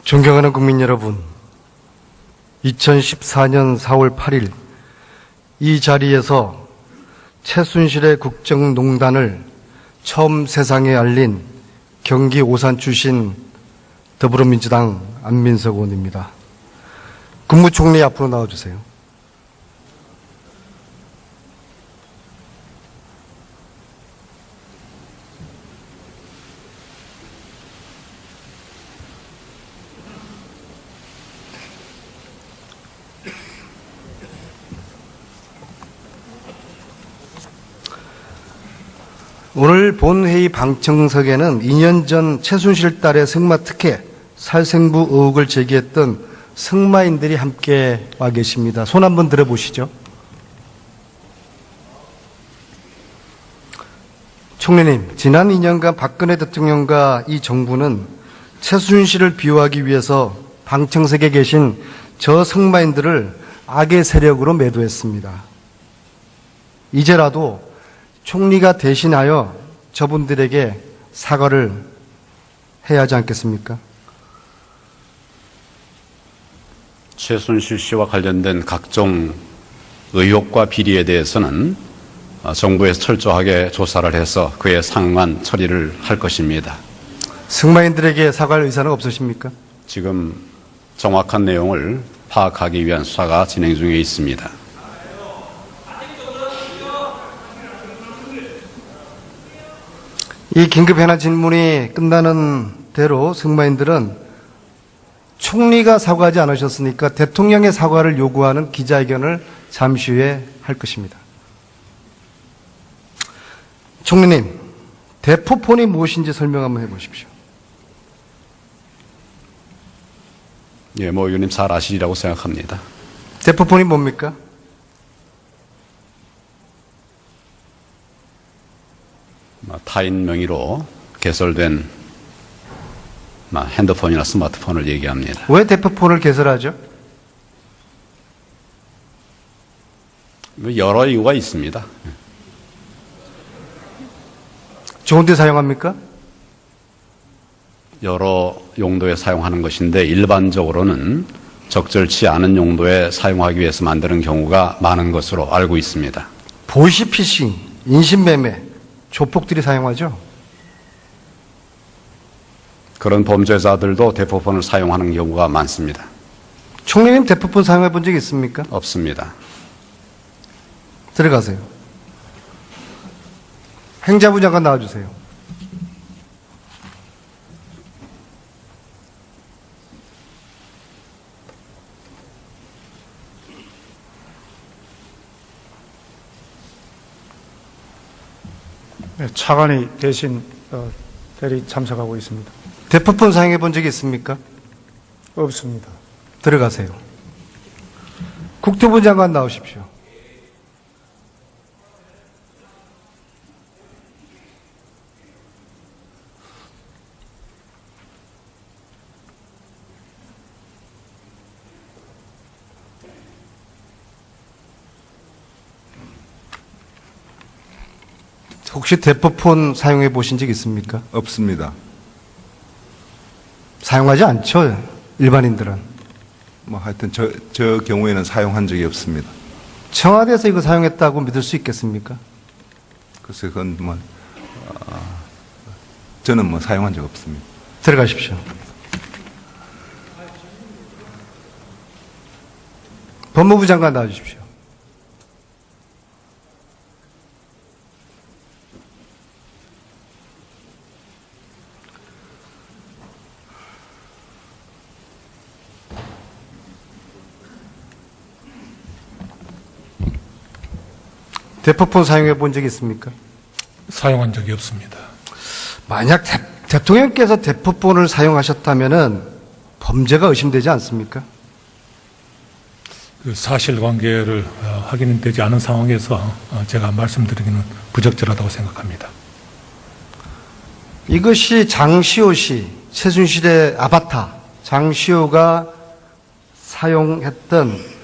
존경하는 국민 여러분, 2014년 4월 8일 이 자리에서 최순실의 국정농단을 처음 세상에 알린 경기 오산 출신 더불어민주당 안민석 의원입니다. 국무총리 앞으로 나와주세요. 오늘 본회의 방청석에는 2년 전 최순실 딸의 승마 특혜, 살생부 의혹을 제기했던 승마인들이 함께 와 계십니다. 손 한번 들어보시죠. 총리님, 지난 2년간 박근혜 대통령과 이 정부는 최순실을 비호하기 위해서 방청석에 계신 저 승마인들을 악의 세력으로 매도했습니다. 이제라도 총리가 대신하여 저분들에게 사과를 해야 하지 않겠습니까? 최순실 씨와 관련된 각종 의혹과 비리에 대해서는 정부에서 철저하게 조사를 해서 그에 상응한 처리를 할 것입니다. 승마인들에게 사과할 의사는 없으십니까? 지금 정확한 내용을 파악하기 위한 수사가 진행 중에 있습니다. 이 긴급 현안 질문이 끝나는 대로 승마인들은 총리가 사과하지 않으셨으니까 대통령의 사과를 요구하는 기자회견을 잠시 후에 할 것입니다. 총리님, 대포폰이 무엇인지 설명 한번 해보십시오. 예, 모 의원님 잘 아시리라고 생각합니다. 대포폰이 뭡니까? 타인 명의로 개설된 핸드폰이나 스마트폰을 얘기합니다. 왜 대포폰을 개설하죠? 여러 이유가 있습니다. 좋은 데 사용합니까? 여러 용도에 사용하는 것인데 일반적으로는 적절치 않은 용도에 사용하기 위해서 만드는 경우가 많은 것으로 알고 있습니다. 보이시피싱, 인신매매, 조폭들이 사용하죠? 그런 범죄자들도 대포폰을 사용하는 경우가 많습니다. 총리님 대포폰 사용해 본 적 있습니까? 없습니다. 들어가세요. 행자부 장관 나와주세요. 네, 차관이 대신 대리 참석하고 있습니다. 대포폰 사용해 본 적이 있습니까? 없습니다. 들어가세요. 국토부 장관 나오십시오. 혹시 대포폰 사용해 보신 적 있습니까? 없습니다. 사용하지 않죠, 일반인들은. 하여튼 저 경우에는 사용한 적이 없습니다. 청와대에서 이거 사용했다고 믿을 수 있겠습니까? 글쎄 그건 저는 사용한 적 없습니다. 들어가십시오. 법무부 장관 나와주십시오. 대포폰 사용해 본 적이 있습니까? 사용한 적이 없습니다. 만약 대통령께서 대포폰을 사용하셨다면은 범죄가 의심되지 않습니까? 그 사실관계를 확인되지 않은 상황에서 제가 말씀드리기는 부적절하다고 생각합니다. 이것이 장시호 씨, 최순실의 아바타, 장시호가 사용했던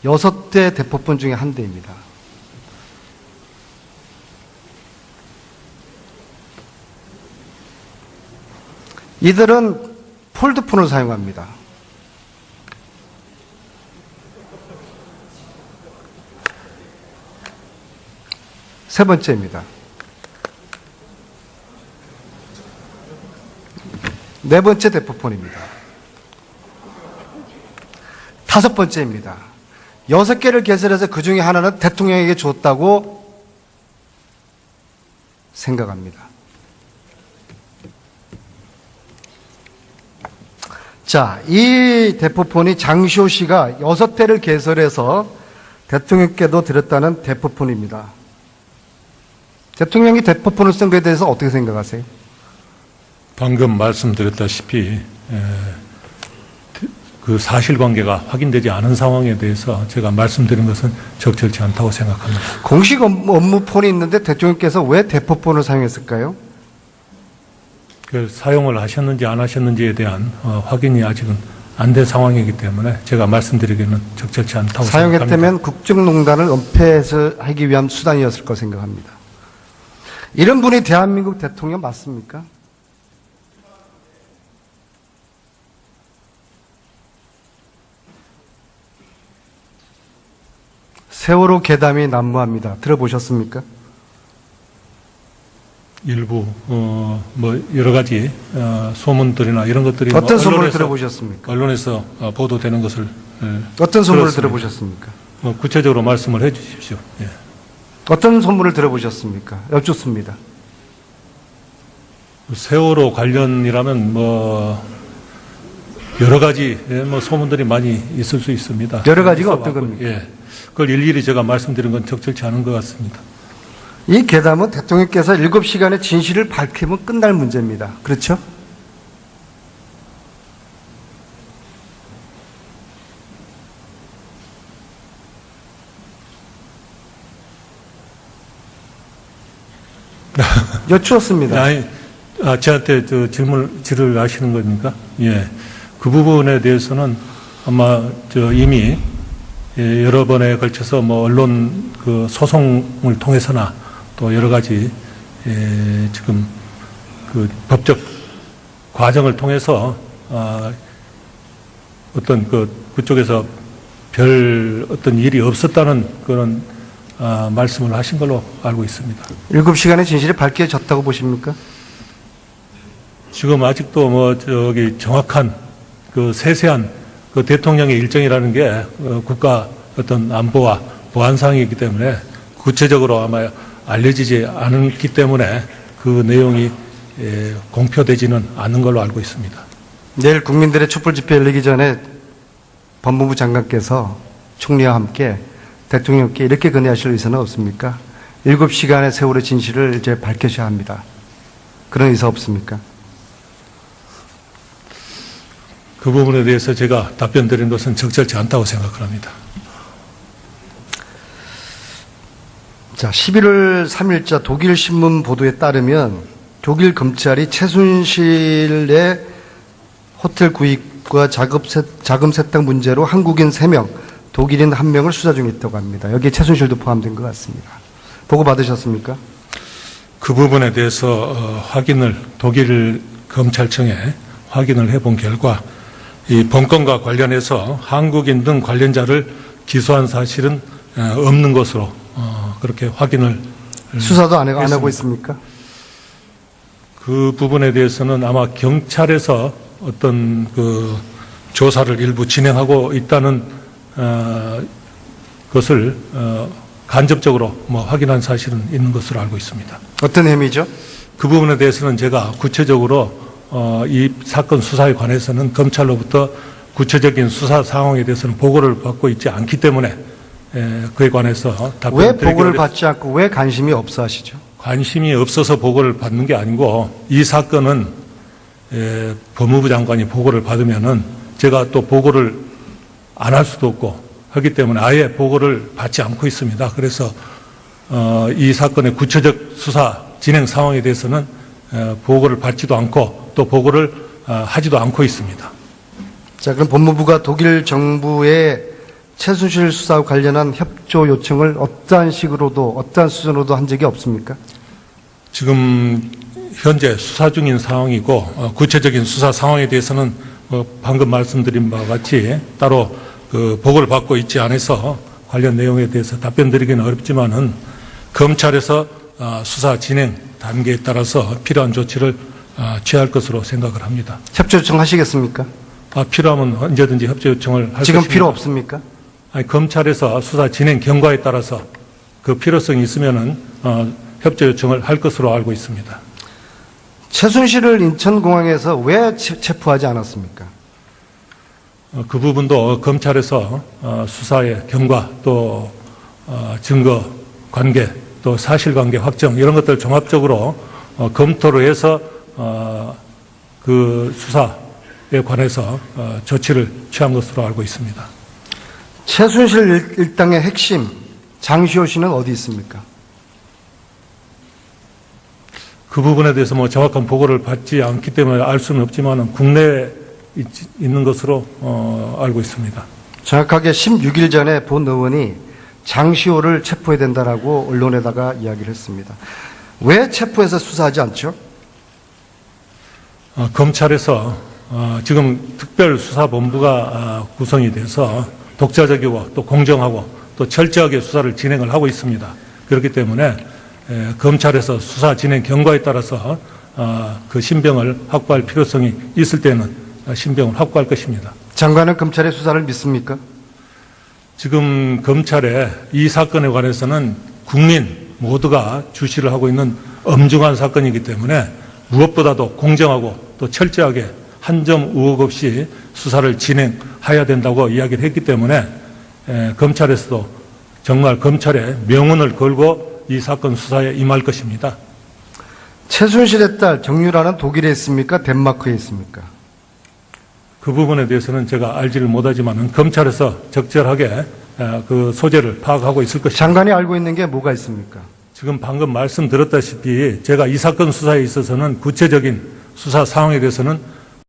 6대 대포폰 중에 한 대입니다. 이들은 폴드폰을 사용합니다. 세 번째입니다. 네 번째 대포폰입니다. 다섯 번째입니다. 6개를 개설해서 그 중에 하나는 대통령에게 줬다고 생각합니다. 자, 이 대포폰이 장시호 씨가 6대를 개설해서 대통령께도 드렸다는 대포폰입니다. 대통령이 대포폰을 쓴 것에 대해서 어떻게 생각하세요? 방금 말씀드렸다시피 그 사실관계가 확인되지 않은 상황에 대해서 제가 말씀드린 것은 적절치 않다고 생각합니다. 공식 업무폰이 있는데 대통령께서 왜 대포폰을 사용했을까요? 그 사용을 하셨는지 안 하셨는지에 대한 확인이 아직은 안 된 상황이기 때문에 제가 말씀드리기는 적절치 않다고 생각합니다. 사용했다면 국정농단을 은폐해서 하기 위한 수단이었을 거 생각합니다. 이런 분이 대한민국 대통령 맞습니까? 세월호 괴담이 난무합니다. 들어보셨습니까? 일부 뭐 여러 가지 소문들이나 이런 것들이 어떤 뭐 소문을 들어보셨습니까? 언론에서 보도되는 것을 어떤 소문을 들었습니다. 들어보셨습니까? 구체적으로 말씀을 해주십시오. 예. 어떤 소문을 들어보셨습니까? 여쭙습니다. 세월호 관련이라면 뭐 여러 가지 뭐 소문들이 많이 있을 수 있습니다. 여러 가지가 어떤 겁니까? 예, 그걸 일일이 제가 말씀드린 건 적절치 않은 것 같습니다. 이 괴담은 대통령께서 7시간의 진실을 밝히면 끝날 문제입니다. 그렇죠? 여쭈었습니다. 아니, 저한테 질을 하시는 겁니까? 예. 그 부분에 대해서는 아마 이미 여러 번에 걸쳐서 뭐 언론 그 소송을 통해서나 또 여러 가지 지금 그 법적 과정을 통해서 어떤 그쪽에서 별 어떤 일이 없었다는 그런 말씀을 하신 걸로 알고 있습니다. 7시간의 진실이 밝혀졌다고 보십니까? 지금 아직도 뭐 정확한 그 세세한 그 대통령의 일정이라는 게 국가 어떤 안보와 보안 상황이기 때문에 구체적으로 아마 알려지지 않기 때문에 그 내용이 공표되지는 않는 걸로 알고 있습니다. 내일 국민들의 촛불 집회 열리기 전에 법무부 장관께서 총리와 함께 대통령께 이렇게 건의하실 의사는 없습니까? 7시간의 세월의 진실을 이제 밝혀셔야 합니다. 그런 의사 없습니까? 그 부분에 대해서 제가 답변 드린 것은 적절치 않다고 생각을 합니다. 자, 11월 3일자 독일 신문 보도에 따르면 독일 검찰이 최순실의 호텔 구입과 자금 세탁 문제로 한국인 3명, 독일인 1명을 수사 중에 있다고 합니다. 여기에 최순실도 포함된 것 같습니다. 보고 받으셨습니까? 그 부분에 대해서 확인을 독일 검찰청에 확인을 해본 결과 이 본건과 관련해서 한국인 등 관련자를 기소한 사실은 없는 것으로 그렇게 확인을 수사도 안 하고 있습니까? 그 부분에 대해서는 아마 경찰에서 어떤 그 조사를 일부 진행하고 있다는 것을 간접적으로 뭐 확인한 사실은 있는 것으로 알고 있습니다. 어떤 혐의죠? 그 부분에 대해서는 제가 구체적으로 이 사건 수사에 관해서는 검찰로부터 구체적인 수사 상황에 대해서는 보고를 받고 있지 않기 때문에 그에 관해서 왜 보고를 받지 않고 왜 관심이 없어 하시죠? 관심이 없어서 보고를 받는 게 아니고 이 사건은 법무부 장관이 보고를 받으면은 제가 또 보고를 안 할 수도 없고 하기 때문에 아예 보고를 받지 않고 있습니다. 그래서 이 사건의 구체적 수사 진행 상황에 대해서는 보고를 받지도 않고 또 보고를 하지도 않고 있습니다. 자, 그럼 법무부가 독일 정부의 최순실 수사와 관련한 협조 요청을 어떠한 식으로도 어떠한 수준으로도 한 적이 없습니까? 지금 현재 수사 중인 상황이고 구체적인 수사 상황에 대해서는 방금 말씀드린 바와 같이 따로 그 보고를 받고 있지 않아서 관련 내용에 대해서 답변드리기는 어렵지만은 검찰에서 수사 진행 단계에 따라서 필요한 조치를 취할 것으로 생각을 합니다. 협조 요청하시겠습니까? 필요하면 언제든지 협조 요청을 할 지금 것입니다. 필요 없습니까? 아니, 검찰에서 수사 진행 경과에 따라서 그 필요성이 있으면은 협조 요청을 할 것으로 알고 있습니다. 최순실을 인천공항에서 왜 체포하지 않았습니까? 그 부분도 검찰에서 수사의 경과 또 증거 관계 또 사실관계 확정 이런 것들 종합적으로 검토를 해서 그 수사에 관해서 조치를 취한 것으로 알고 있습니다. 최순실 일당의 핵심 장시호 씨는 어디 있습니까? 그 부분에 대해서 뭐 정확한 보고를 받지 않기 때문에 알 수는 없지만 국내에 있는 것으로 알고 있습니다. 정확하게 16일 전에 본 의원이 장시호를 체포해야 된다라고 언론에다가 이야기를 했습니다. 왜 체포해서 수사하지 않죠? 검찰에서 지금 특별수사본부가 구성이 돼서 독자적이고 또 공정하고 또 철저하게 수사를 진행을 하고 있습니다. 그렇기 때문에 검찰에서 수사 진행 경과에 따라서 그 신병을 확보할 필요성이 있을 때는 신병을 확보할 것입니다. 장관은 검찰의 수사를 믿습니까? 지금 검찰의 이 사건에 관해서는 국민 모두가 주시를 하고 있는 엄중한 사건이기 때문에 무엇보다도 공정하고 또 철저하게 한 점 의혹 없이 수사를 진행해야 된다고 이야기를 했기 때문에 검찰에서도 정말 검찰의 명운을 걸고 이 사건 수사에 임할 것입니다. 최순실의 딸 정유라는 독일에 있습니까? 덴마크에 있습니까? 그 부분에 대해서는 제가 알지를 못하지만 검찰에서 적절하게 그 소재를 파악하고 있을 것입니다. 장관이 알고 있는 게 뭐가 있습니까? 지금 방금 말씀드렸다시피 제가 이 사건 수사에 있어서는 구체적인 수사 상황에 대해서는